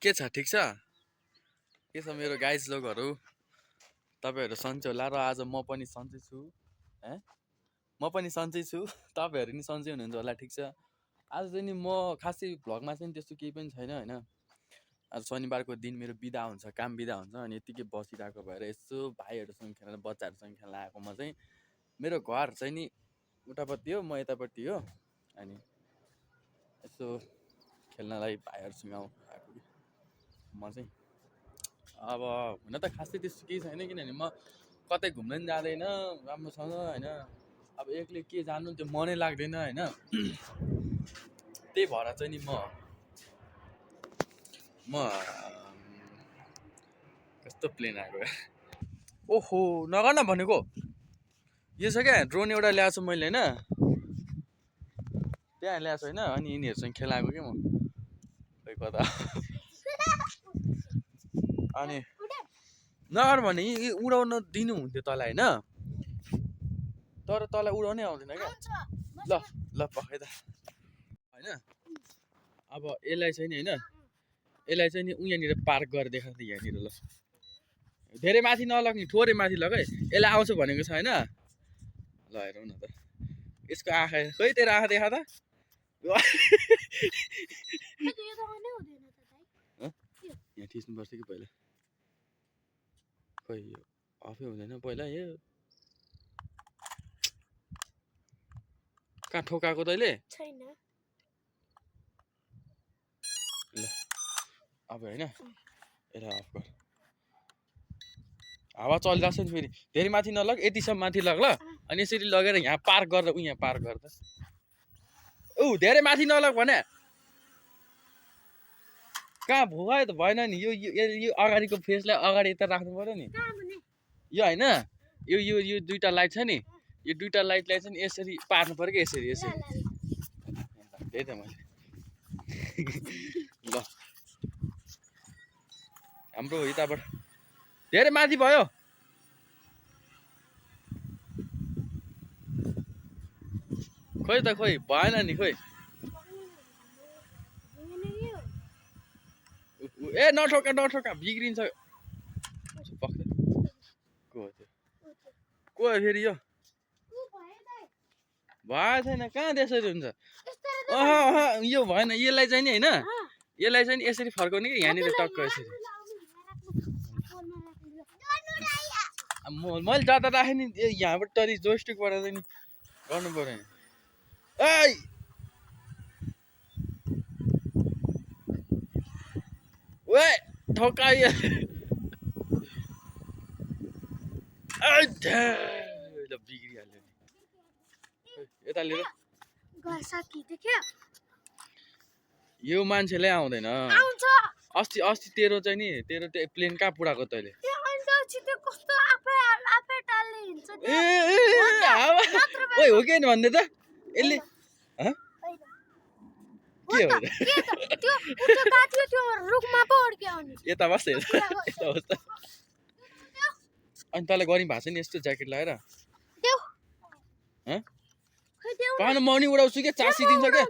के छ ठिक छ के छ मेरो गाइज लोगहरु तपाईहरु सन्चै होला र आज म पनि सन्चै छु म पनि सन्चै छु तपाईहरु नि सन्चै हुनुहुन्छ होला ठिक छ आज चाहिँ नि म खासै भ्लगमा चाहिँ त्यस्तो केही पनि छैन हैन आज शनिबारको दिन मेरो बिदा हुन्छ काम बिदा हुन्छ अनि यतिकै बसिरहेको भएर यसो भाइहरुसँग खेल्न बच्चाहरुसँग खेल्न आएको म चाहिँ मेरो घर चाहिँ नि उतापट्टि हो म यतापट्टि हो अनि यसो खेल्नलाई भाइहरुसँग आएको म चाहिँ अब हुन त खासै त्यस्तो केही छैन किनभने म कतै घुम्न पनि जाँदैन राम्रोसँग हैन अब एक्लै के जानु त्यो मनै लाग्दैन हैन त्यही भएर चाहिँ नि म कस्तो प्लेन आएको ओहो नगर्न भनेको यो छ क्या ड्रोन एउटा ल्याएको छु मैले हैन त्यहाँ ल्याएको छु हैन अनि यिनीहरुसँग खेलाएको के म खै कता अनि नगर भने उडाउन दिनु हुन्थ्यो तँलाई हैन तर तँलाई उडाउनै आउँदैन क्या ल ल पक्कै त हैन अब यसलाई चाहिँ नि हैन यसलाई चाहिँ नि उयाँनिर पार्क गरेर देखाउँछ यहाँनिर ल धेरै माथि नलग्ने थोरै माथि लग है यसलाई आउँछ भनेको छ हैन ल हेरौँ न त यसको आँखा खै तेरो आँखा देखा त यहाँ थिच्नुपर्छ कि पहिला खै यो अफै हुँदैन पहिला यो कहाँ ठोकाएको तैँले छैन ल अब हैन यसलाई अफ गर हावा चलिरहेको छ नि फेरि धेरै माथि नलग यतिसम्म माथि लग ल अनि यसरी लगेर यहाँ पार्क गरेर यहाँ पार्क गर्दा ऊ धेरै माथि नलग भने कहाँ भुवायो त भएन नि यो अगाडिको फेसलाई अगाडि यता राख्नु पर्यो नि यो हैन यो दुईटा लाइट छ नि यो दुईटा लाइटलाई चाहिँ यसरी पार्नु पर्यो कि यसरी यसरी त्यही त मैले ल हाम्रो यताबाट धेरै माथि भयो खोइ त खोइ भएन नि खोइ ए नठोका नठोका बिग्रिन्छ को हो फेरि यो भएको छैन कहाँ त्यसरी हुन्छ यो भएन यसलाई चाहिँ नि हैन यसलाई चाहिँ यसरी फर्काउने कि यहाँनिर टक्क यसरी मैले जाँदा राखेँ नि यहाँबाट तरी जोस्टिकबाट चाहिँ नि गर्नु पर्यो नि ए ओए ठोकायो बिग्रिहाल्यो नि यता लिएर यो मान्छेले आउँदैन अस्ति तेरो चाहिँ नि तेरो त्यो प्लेन कहाँ पुऱ्याएको तैँले ओइ हो कि भन्दै त यसले के हो यता बस्छ यता बस्छ अनि तँलाई गरी भएको छ नि यस्तो ज्याकेट लगाएर पान म नि उडाउँछु क्या चासिदिन्छ क्या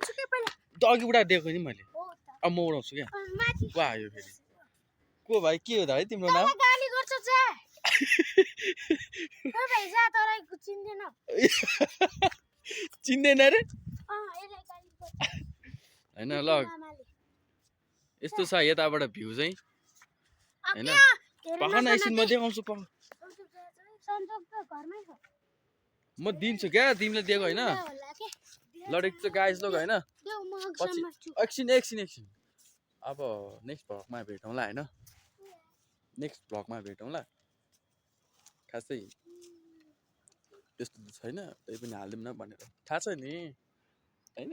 अघि उडा दिएको नि मैले अब म उडाउँछु क्या को आयो फेरि को भाइ के हो त है तिम्रो नाम चिन्दैन रे हैन ल यस्तो छ यताबाट भ्यू चाहिँ हैन पखन एकछिन म देखाउँछु म दिन्छु क्या तिमीले दिएको हैन लडेको छ गाइस लोग हैन पछि एकछिन अब नेक्स्ट भ्लगमा भेटौँला हैन नेक्स्ट भ्लगमा भेटौँला खासै त्यस्तो त छैन त्यही पनि हालिदिउँ न भनेर थाहा छ नि हैन